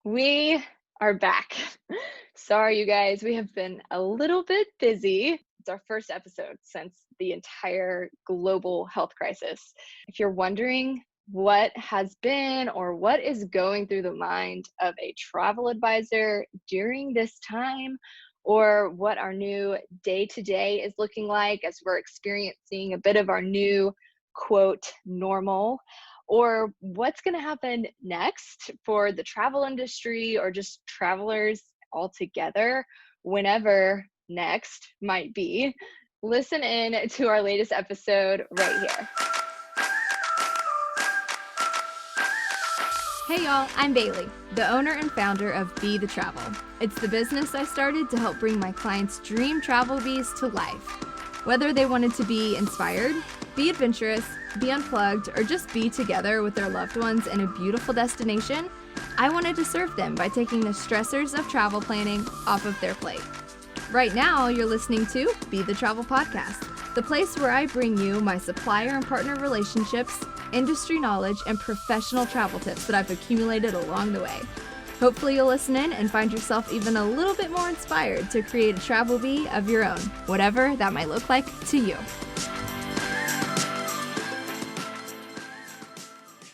We are back. Sorry, you guys. We have been a little bit busy. It's our first episode since the entire global health crisis. If you're wondering what has been or what is going through the mind of a travel advisor during this time, or what our new day-to-day is looking like as we're experiencing a bit of our new, quote, normal, or what's going to happen next for the travel industry or just travelers altogether, whenever next might be, listen in to our latest episode right here. Hey y'all, I'm Bailey, the owner and founder of Be the Travel. It's the business I started to help bring my clients' dream travel bees to life. Whether they wanted to be inspired, be adventurous, be unplugged, or just be together with their loved ones in a beautiful destination, I wanted to serve them by taking the stressors of travel planning off of their plate. Right now, you're listening to Be the Travel Podcast, the place where I bring you my supplier and partner relationships, industry knowledge, and professional travel tips that I've accumulated along the way. Hopefully you'll listen in and find yourself even a little bit more inspired to create a travel bee of your own, whatever that might look like to you.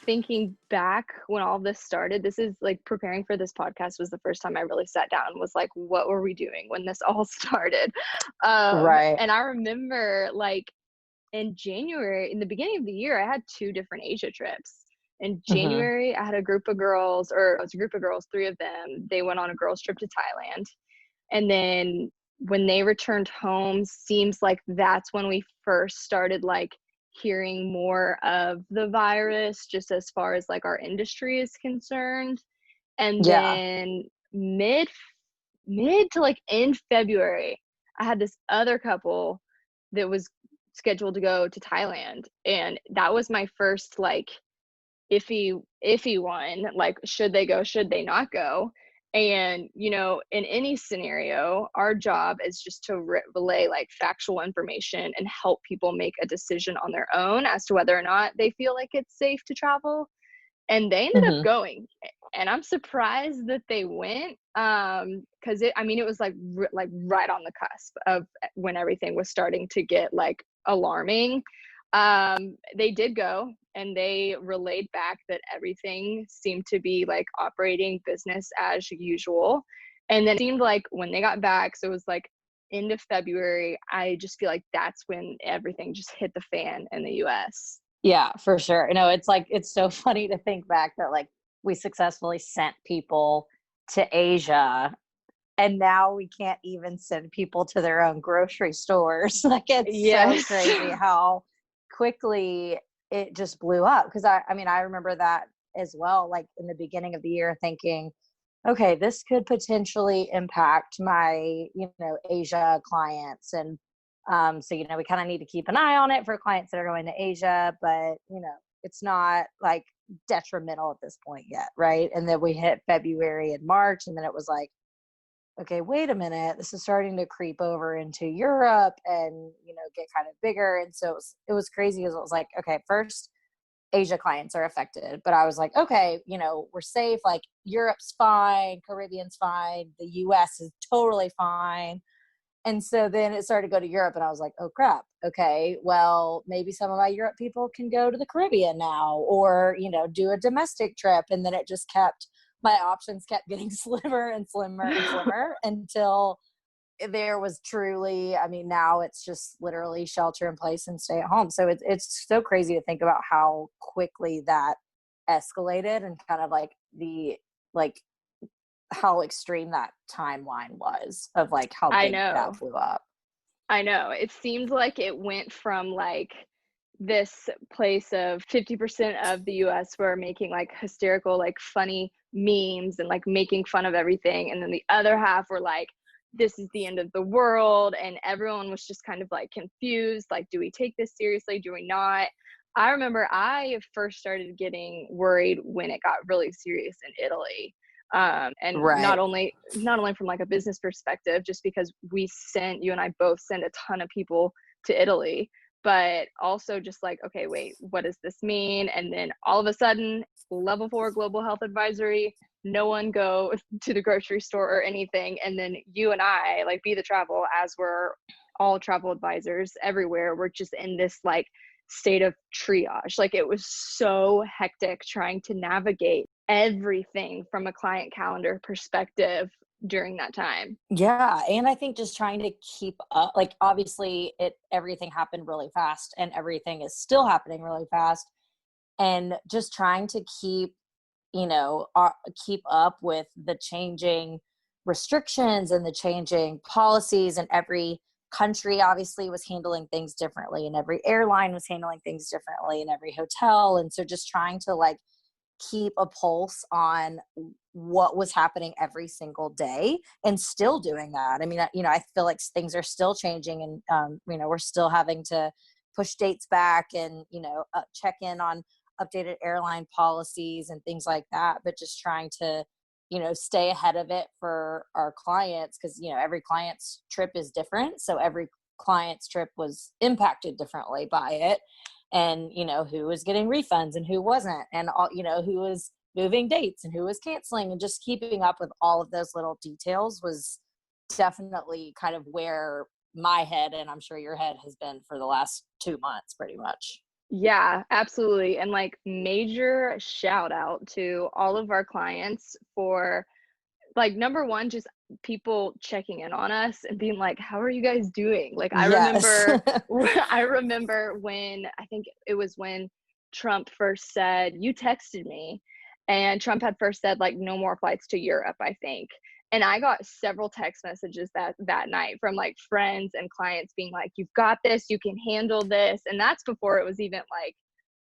Thinking back when all this started, this is like preparing for this podcast was the first time I really sat down and was like, what were we doing when this all started? Right. And I remember like in January, in the beginning of the year, I had 2 different Asia trips. In January, I had a group of girls, or it was a group of girls, 3 of them. They went on a girls' trip to Thailand. And then when they returned home, seems like that's when we first started like hearing more of the virus, just as far as like our industry is concerned. And then mid to like end February, I had this other couple that was scheduled to go to Thailand, and that was my first like iffy one, like should they go, should they not go? And you know, in any scenario, our job is just to relay like factual information and help people make a decision on their own as to whether or not they feel like it's safe to travel. And they ended up going, and I'm surprised that they went, because it was like right on the cusp of when everything was starting to get like alarming. They did go, and they relayed back that everything seemed to be like operating business as usual. And then it seemed like when they got back, so it was like end of February, I just feel like that's when everything just hit the fan in the US. Yeah, for sure. You know, it's like, it's so funny to think back that like we successfully sent people to Asia, and now we can't even send people to their own grocery stores. Like it's so crazy how quickly it just blew up. Because I remember that as well, like in the beginning of the year thinking, okay, this could potentially impact my, Asia clients. And so, we kind of need to keep an eye on it for clients that are going to Asia, but, it's not like detrimental at this point yet. Right. And then we hit February and March, and then it was like, okay, wait a minute, this is starting to creep over into Europe and, get kind of bigger. And so it was crazy because it was like, okay, first Asia clients are affected, but I was like, okay, we're safe. Like Europe's fine, Caribbean's fine, the US is totally fine. And so then it started to go to Europe, and I was like, oh crap. Okay, well, maybe some of my Europe people can go to the Caribbean now, or, do a domestic trip. And then it just my options kept getting slimmer and slimmer and slimmer until there was truly, now it's just literally shelter in place and stay at home. So it's so crazy to think about how quickly that escalated, and kind of like how extreme that timeline was of like how big that blew up. I know. It seemed like it went from like this place of 50% of the US were making like hysterical, like funny memes and like making fun of everything. And then the other half were like, this is the end of the world. And everyone was just kind of like confused. Like, do we take this seriously? Do we not? I remember I first started getting worried when it got really serious in Italy. And not only from like a business perspective, just because you and I both send a ton of people to Italy, but also just like, okay, wait, what does this mean? And then all of a sudden, level 4 global health advisory, no one go to the grocery store or anything. And then you and I, like Be the Travel, as we're all travel advisors everywhere, we're just in this like state of triage. Like it was so hectic trying to navigate everything from a client calendar perspective during that time. Yeah, and I think just trying to keep up, like obviously everything happened really fast and everything is still happening really fast, and just trying to keep, keep up with the changing restrictions and the changing policies, and every country obviously was handling things differently, and every airline was handling things differently, and every hotel. And so just trying to like keep a pulse on what was happening every single day and still doing that. I mean, I feel like things are still changing, and we're still having to push dates back, and check in on updated airline policies and things like that, but just trying to stay ahead of it for our clients, because every client's trip is different, so every client's trip was impacted differently by it, and who was getting refunds and who wasn't, and all who was moving dates and who was canceling, and just keeping up with all of those little details was definitely kind of where my head, and I'm sure your head, has been for the last 2 months pretty much. Yeah, absolutely. And like major shout out to all of our clients for like number one, just people checking in on us and being like, how are you guys doing? Like I Yes. remember I remember when I think it was when Trump first said, you texted me, and Trump had first said like no more flights to Europe, I think. And I got several text messages that night from like friends and clients being like, you've got this, you can handle this. And that's before it was even like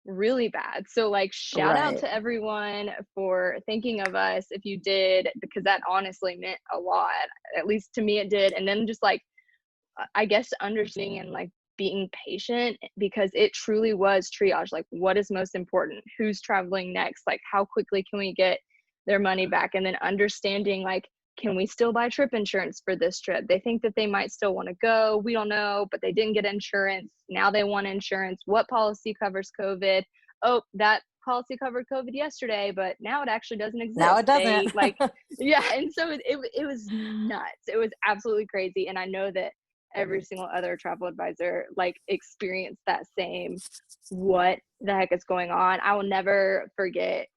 really bad. So like shout out Right. to everyone for thinking of us if you did, because that honestly meant a lot. At least to me it did. And then just like I guess understanding and like being patient, because it truly was triage. Like what is most important? Who's traveling next? Like how quickly can we get their money back? And then understanding like, can we still buy trip insurance for this trip? They think that they might still want to go. We don't know, but they didn't get insurance. Now they want insurance. What policy covers COVID? Oh, that policy covered COVID yesterday, but now it actually doesn't Now exist. it doesn't. They like, yeah. And so it was nuts. It was absolutely crazy. And I know that every single other travel advisor like experienced that same, what the heck is going on. I will never forget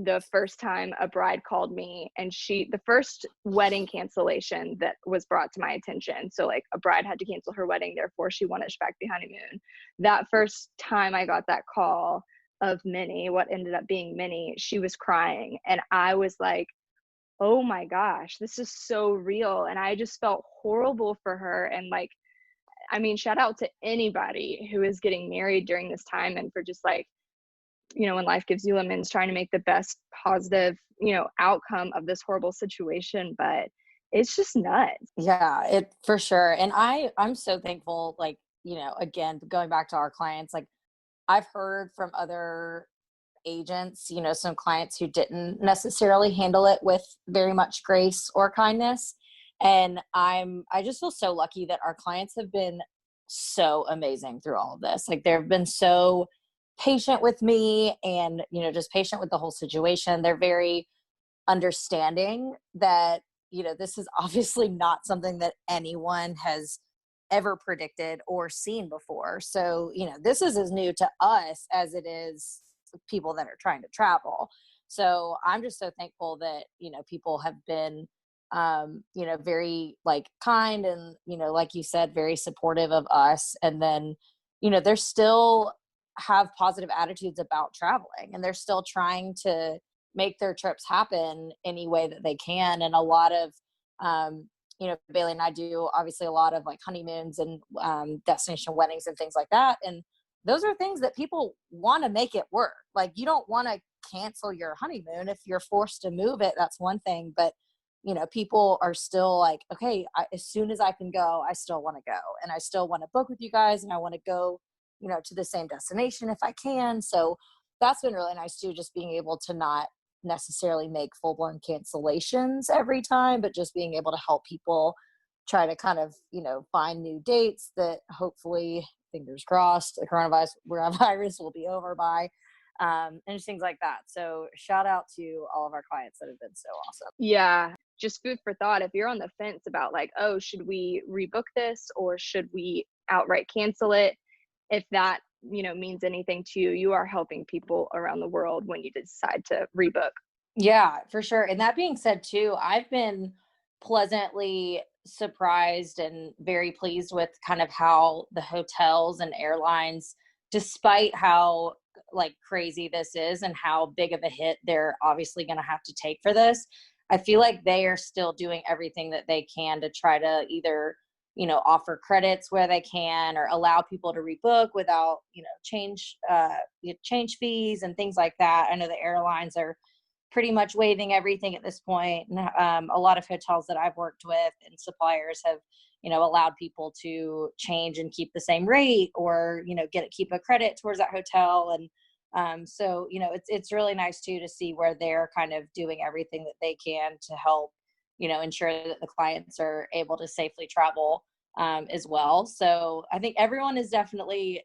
the first time a bride called me, and the first wedding cancellation that was brought to my attention. So like a bride had to cancel her wedding, therefore she wanted back the honeymoon. That first time I got that call of Minnie, what ended up being Minnie, she was crying, and I was like, oh my gosh, this is so real. And I just felt horrible for her. And like, I mean, shout out to anybody who is getting married during this time, and for just like, when life gives you lemons, trying to make the best positive, outcome of this horrible situation. But it's just nuts. Yeah, it for sure. And I'm so thankful, like, again, going back to our clients, like I've heard from other agents, some clients who didn't necessarily handle it with very much grace or kindness. And I just feel so lucky that our clients have been so amazing through all of this. Like they've been so patient with me, and, just patient with the whole situation. They're very understanding that, this is obviously not something that anyone has ever predicted or seen before. So, this is as new to us as it is people that are trying to travel. So I'm just so thankful that, people have been, very like kind, and, like you said, very supportive of us. And then, they're still have positive attitudes about traveling, and they're still trying to make their trips happen any way that they can. And a lot of, Bailey and I do obviously a lot of like honeymoons and destination weddings and things like that. And those are things that people want to make it work. Like you don't want to cancel your honeymoon. If you're forced to move it, that's one thing. But, people are still like, okay, as soon as I can go, I still want to go, and I still want to book with you guys, and I want to go, to the same destination if I can. So that's been really nice too, just being able to not necessarily make full-blown cancellations every time, but just being able to help people try to kind of, find new dates that hopefully, fingers crossed, the coronavirus will be over by. and just things like that. So shout out to all of our clients that have been so awesome. Yeah, just food for thought. If you're on the fence about like, oh, should we rebook this or should we outright cancel it? If that, means anything to you, you are helping people around the world when you decide to rebook. Yeah, for sure. And that being said, too, I've been pleasantly surprised and very pleased with kind of how the hotels and airlines, despite how like crazy this is and how big of a hit they're obviously going to have to take for this, I feel like they are still doing everything that they can to try to either, offer credits where they can or allow people to rebook without, change fees and things like that. I know the airlines are pretty much waiving everything at this point. And a lot of hotels that I've worked with and suppliers have, allowed people to change and keep the same rate or, keep a credit towards that hotel. And so, it's really nice too to see where they're kind of doing everything that they can to help, ensure that the clients are able to safely travel as well. So I think everyone is definitely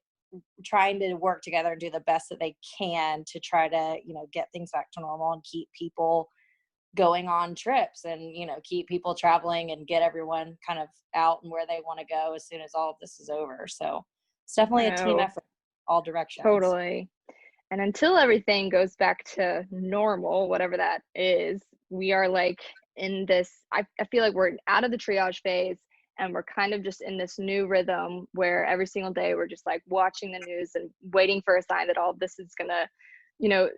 trying to work together and do the best that they can to try to, get things back to normal and keep people going on trips and, keep people traveling and get everyone kind of out and where they want to go as soon as all of this is over. So it's definitely a team Oh, effort, all directions. totally. And until everything goes back to normal, whatever that is, we are like in this, I feel like we're out of the triage phase and we're kind of just in this new rhythm where every single day we're just like watching the news and waiting for a sign that all of this is going to,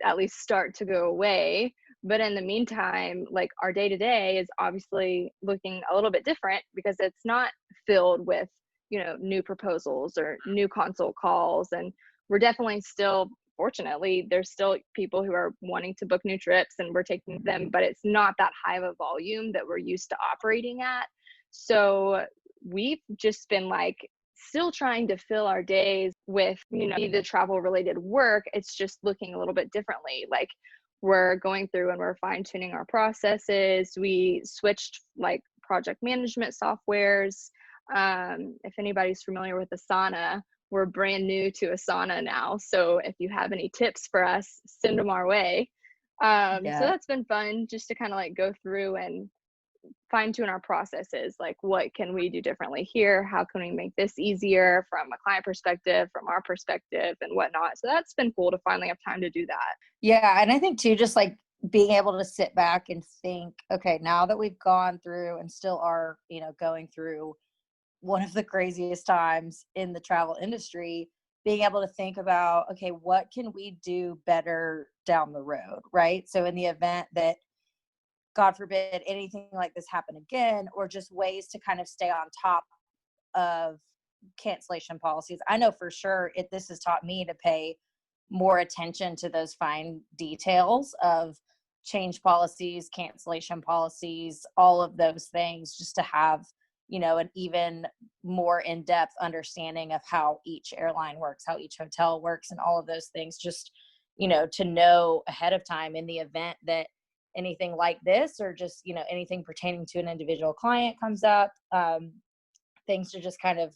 at least start to go away. But in the meantime, like our day to day is obviously looking a little bit different because it's not filled with, new proposals or new consult calls. And we're definitely still, fortunately, there's still people who are wanting to book new trips and we're taking them, but it's not that high of a volume that we're used to operating at. So we've just been like still trying to fill our days with, the travel related work. It's just looking a little bit differently. Like we're going through and we're fine tuning our processes. We switched like project management softwares. If anybody's familiar with Asana, we're brand new to Asana now. So if you have any tips for us, send them our way. So Yeah. that's been fun just to kind of like go through and fine tune our processes. Like what can we do differently here? How can we make this easier from a client perspective, from our perspective and whatnot. So that's been cool to finally have time to do that. Yeah. And I think too, just like being able to sit back and think, okay, now that we've gone through and still are, going through one of the craziest times in the travel industry, being able to think about, okay, what can we do better down the road, right? So in the event that, God forbid, anything like this happen again, or just ways to kind of stay on top of cancellation policies. I know for sure this has taught me to pay more attention to those fine details of change policies, cancellation policies, all of those things, just to have, an even more in-depth understanding of how each airline works, how each hotel works, and all of those things, just, to know ahead of time in the event that anything like this or just, anything pertaining to an individual client comes up, things to just kind of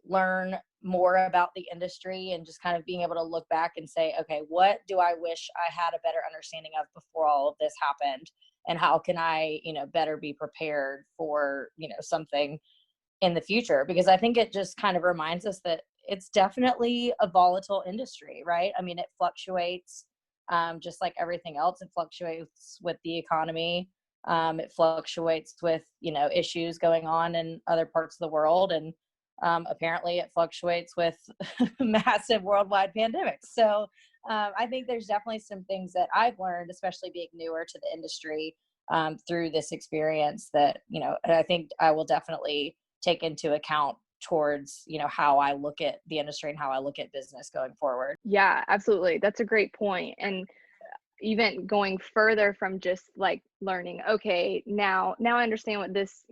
learn more about the industry and just kind of being able to look back and say, okay, what do I wish I had a better understanding of before all of this happened? And how can I, better be prepared for, something in the future? Because I think it just kind of reminds us that it's definitely a volatile industry, right? I mean, it fluctuates just like everything else. It fluctuates with the economy. It fluctuates with, issues going on in other parts of the world. And apparently it fluctuates with massive worldwide pandemics. So I think there's definitely some things that I've learned, especially being newer to the industry through this experience that, I think I will definitely take into account towards, how I look at the industry and how I look at business going forward. Yeah, absolutely. That's a great point. And even going further from just like learning, okay, now I understand what this,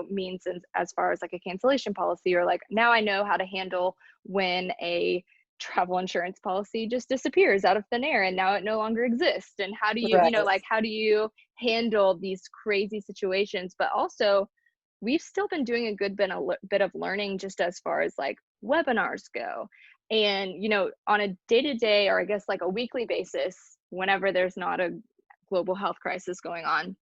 means as far as like a cancellation policy, or like now I know how to handle when a travel insurance policy just disappears out of thin air and now it no longer exists. And how do you, Right. like how do you handle these crazy situations? But also we've still been doing a good bit of learning just as far as like webinars go. And, on a day-to-day, or I guess like a weekly basis, whenever there's not a global health crisis going on,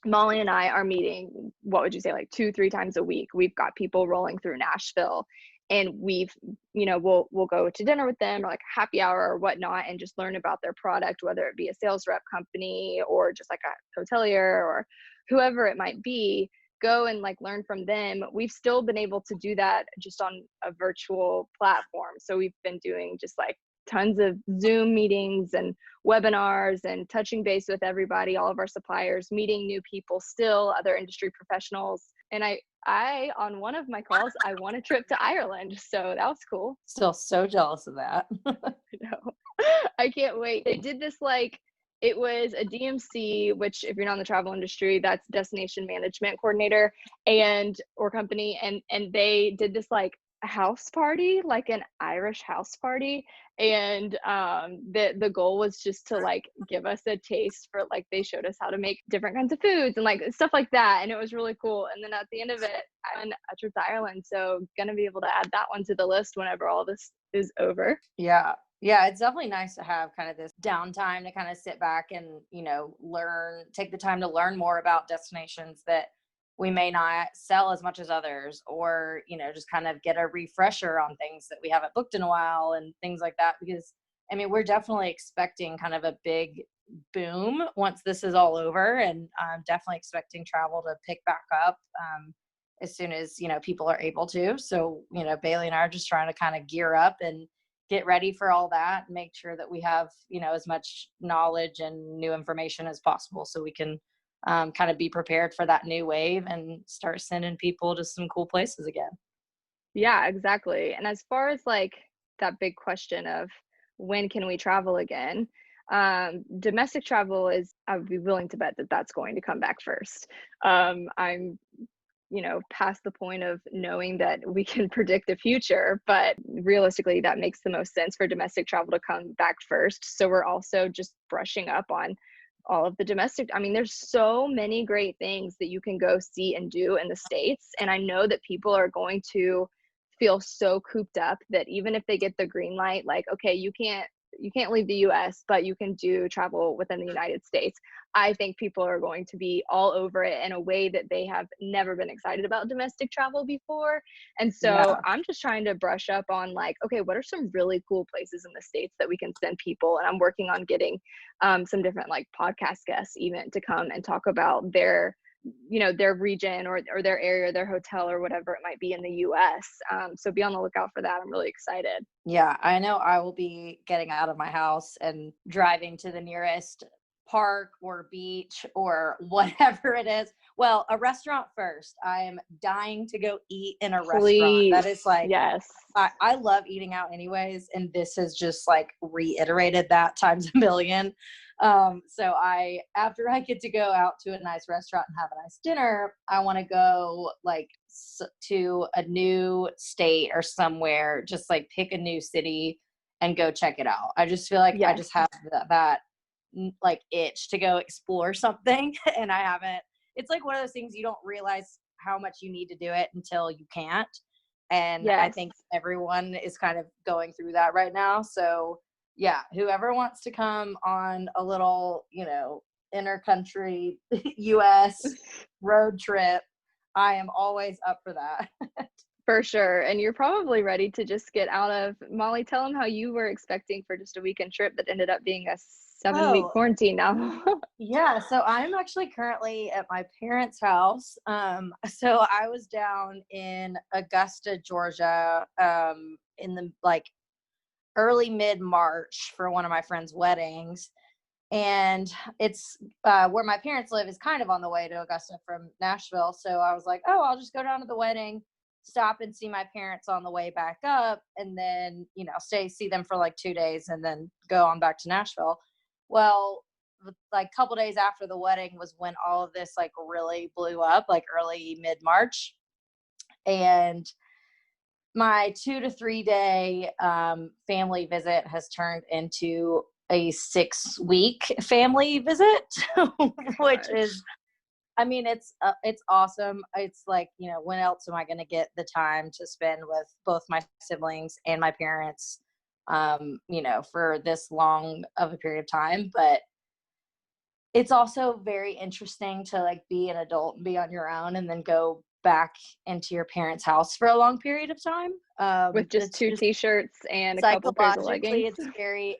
Molly and I are meeting, what would you say, like 2, 3 times a week. We've got people rolling through Nashville, and we'll go to dinner with them, or like happy hour or whatnot, and just learn about their product, whether it be a sales rep company or just like a hotelier or whoever it might be. Go and like learn from them. We've still been able to do that just on a virtual platform. So we've been doing just like tons of Zoom meetings and webinars and touching base with everybody, all of our suppliers, meeting new people, still other industry professionals. And I on one of my calls, I won a trip to Ireland. So that was cool. Still so jealous of that. I can't wait. They did this like, it was a DMC, which if you're not in the travel industry, that's destination management coordinator or company. And they did this like house party, like an Irish house party. And the goal was just to like give us a taste for, like, they showed us how to make different kinds of foods and like stuff like that. And it was really cool. And then at the end of it, I went a trip to Ireland. So gonna be able to add that one to the list whenever all this is over. Yeah. Yeah, it's definitely nice to have kind of this downtime to kind of sit back and, take the time to learn more about destinations that we may not sell as much as others, or, just kind of get a refresher on things that we haven't booked in a while and things like that. Because, I mean, we're definitely expecting kind of a big boom once this is all over. And I'm definitely expecting travel to pick back up as soon as, people are able to. So, Bailey and I are just trying to kind of gear up and get ready for all that, and make sure that we have, as much knowledge and new information as possible, so we can kind of be prepared for that new wave and start sending people to some cool places again. Yeah, exactly. And as far as like that big question of when can we travel again, domestic travel I would be willing to bet that that's going to come back first. I'm past the point of knowing that we can predict the future, but realistically, that makes the most sense for domestic travel to come back first. So we're also just brushing up on all of the domestic. I mean, there's so many great things that you can go see and do in the States. And I know that people are going to feel so cooped up that even if they get the green light, like, okay, you can't leave the US, but you can do travel within the United States. I think people are going to be all over it in a way that they have never been excited about domestic travel before. And so Yeah. I'm just trying to brush up on like, okay, what are some really cool places in the States that we can send people? And I'm working on getting some different like podcast guests even to come and talk about their region or their area, their hotel or whatever it might be in the US. So be on the lookout for that. I'm really excited. Yeah, I know I will be getting out of my house and driving to the nearest park or beach or whatever it is. Well, a restaurant first. I am dying to go eat in a restaurant. That Please. is like, Yes. I love eating out anyways, and this has just like reiterated that times a million. So after I get to go out to a nice restaurant and have a nice dinner, I want to go like to a new state or somewhere, just like pick a new city and go check it out. I just feel like I Yes. just have that like itch to go explore something, and I haven't. It's like one of those things you don't realize how much you need to do it until you can't. And I Yes. think everyone is kind of going through that right now. So yeah, whoever wants to come on a little, intercountry US road trip, I am always up for that. For sure. And you're probably ready to just get out of Molly. Tell them how you were expecting for just a weekend trip that ended up being a 7-week Oh, quarantine now. yeah. So I'm actually currently at my parents' house. So I was down in Augusta, Georgia, in the like early mid-March for one of my friends' weddings. And it's where my parents live is kind of on the way to Augusta from Nashville. So I was like, oh, I'll just go down to the wedding, stop and see my parents on the way back up, and then, see them for like 2 days and then go on back to Nashville. Well, like a couple days after the wedding was when all of this like really blew up, like early mid-March. And my 2 to 3 day family visit has turned into a 6-week family visit, which is, I mean, it's awesome. It's like, when else am I going to get the time to spend with both my siblings and my parents for this long of a period of time. But it's also very interesting to like be an adult and be on your own and then go back into your parents' house for a long period of time. With just It's two just t-shirts and a couple pairs of psychologically, leggings.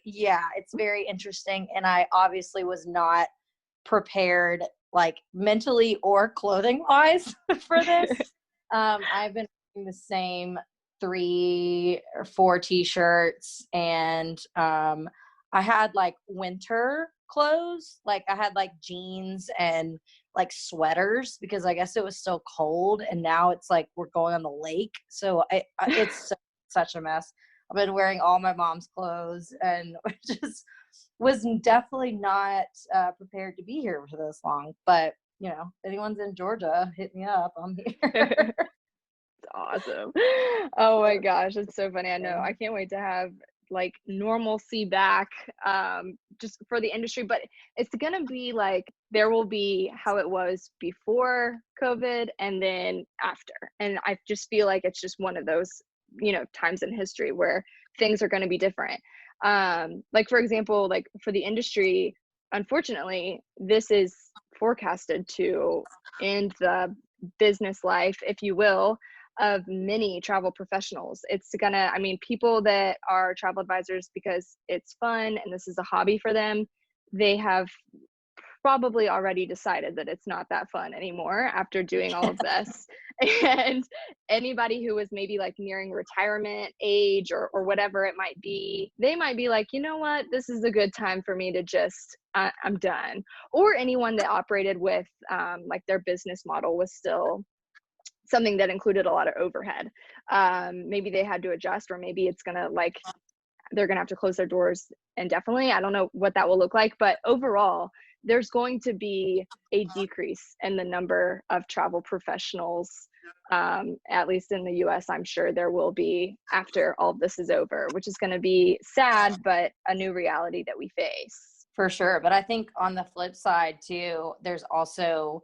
it's very interesting. And I obviously was not prepared, like mentally or clothing wise, for this. I've been wearing the same 3 or 4 t-shirts, and I had like winter clothes, like I had like jeans and like sweaters because I guess it was still cold, and now it's like we're going on the lake, so it's such a mess. I've been wearing all my mom's clothes and just was definitely not prepared to be here for this long. But if anyone's in Georgia, hit me up. I'm here. Awesome. Oh my gosh, it's so funny. I know. I can't wait to have like normalcy back, just for the industry, but it's gonna be like there will be how it was before COVID and then after. And I just feel like it's just one of those, times in history where things are gonna be different. Like for example, like for the industry, unfortunately, this is forecasted to end the business life, if you will, of many travel professionals. It's gonna, I mean, people that are travel advisors because it's fun and this is a hobby for them, they have probably already decided that it's not that fun anymore after doing all of this. And anybody who is maybe like nearing retirement age or whatever it might be, they might be like, you know what, this is a good time for me to just, I'm done. Or anyone that operated with like their business model was still something that included a lot of overhead. Maybe they had to adjust, or maybe it's gonna like they're gonna have to close their doors indefinitely. I don't know what that will look like, but overall, there's going to be a decrease in the number of travel professionals. At least in the U.S., I'm sure there will be after all of this is over, which is going to be sad, but a new reality that we face. For sure. But I think on the flip side too, there's also,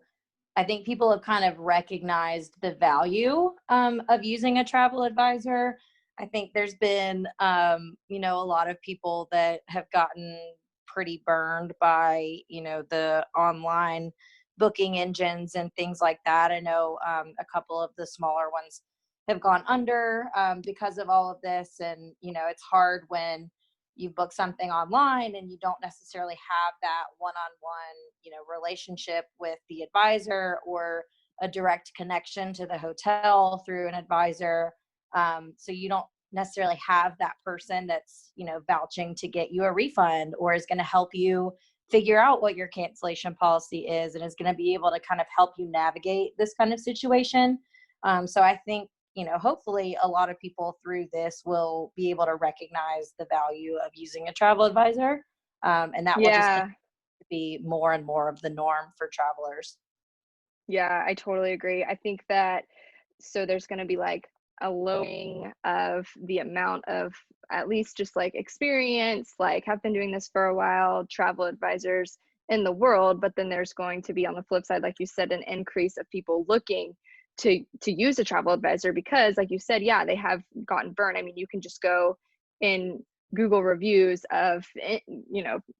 I think people have kind of recognized the value of using a travel advisor. I think there's been, a lot of people that have gotten pretty burned by, the online booking engines and things like that. I know a couple of the smaller ones have gone under because of all of this. And, it's hard when you book something online and you don't necessarily have that one-on-one, relationship with the advisor or a direct connection to the hotel through an advisor. So you don't necessarily have that person that's, vouching to get you a refund or is going to help you figure out what your cancellation policy is and is going to be able to kind of help you navigate this kind of situation. So I think, hopefully a lot of people through this will be able to recognize the value of using a travel advisor. And that will just be more and more of the norm for travelers. Yeah, I totally agree. I think that so there's going to be like a lowering of the amount of at least just like experience, like have been doing this for a while, travel advisors in the world, but then there's going to be on the flip side, like you said, an increase of people looking to use a travel advisor because like you said, yeah, they have gotten burned. I mean, you can just go in Google reviews of,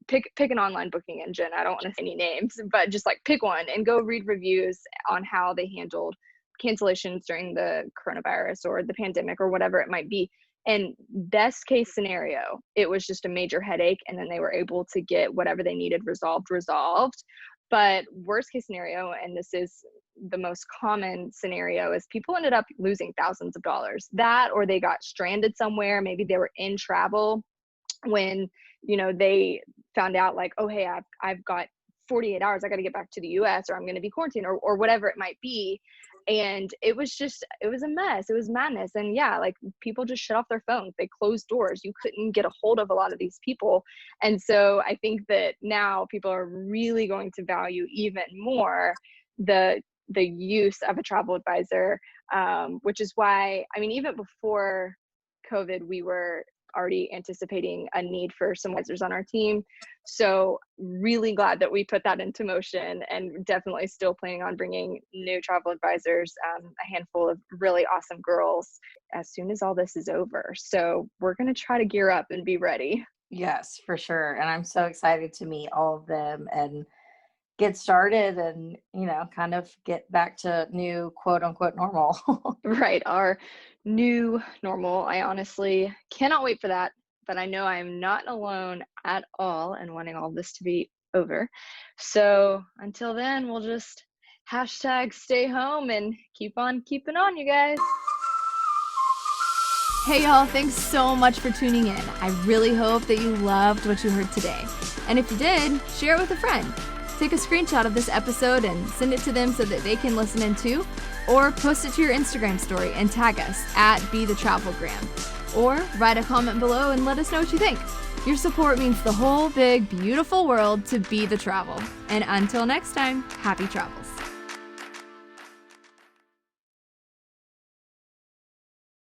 pick an online booking engine. I don't want to say any names, but just like pick one and go read reviews on how they handled cancellations during the coronavirus or the pandemic or whatever it might be. And best case scenario, it was just a major headache and then they were able to get whatever they needed resolved. But worst case scenario, and this is the most common scenario, is people ended up losing thousands of dollars. That, or they got stranded somewhere. Maybe they were in travel when, they found out like, oh, hey, I've got 48 hours. I got to get back to the US or I'm going to be quarantined or whatever it might be. And it was a mess. It was madness. And yeah, like people just shut off their phones. They closed doors. You couldn't get a hold of a lot of these people. And so I think that now people are really going to value even more the use of a travel advisor, which is why, I mean, even before COVID, we were already anticipating a need for some advisors on our team. So really glad that we put that into motion, and definitely still planning on bringing new travel advisors, a handful of really awesome girls as soon as all this is over. So we're going to try to gear up and be ready. Yes, for sure. And I'm so excited to meet all of them and get started and, kind of get back to new quote unquote normal. Right, our new normal. I honestly cannot wait for that, but I know I'm not alone at all in wanting all this to be over. So until then, we'll just hashtag stay home and keep on keeping on, you guys. Hey y'all, thanks so much for tuning in. I really hope that you loved what you heard today. And if you did, share it with a friend. Take a screenshot of this episode and send it to them so that they can listen in too. Or post it to your Instagram story and tag us at BeTheTravelgram. Or write a comment below and let us know what you think. Your support means the whole big, beautiful world to Be The Travel. And until next time, happy travel.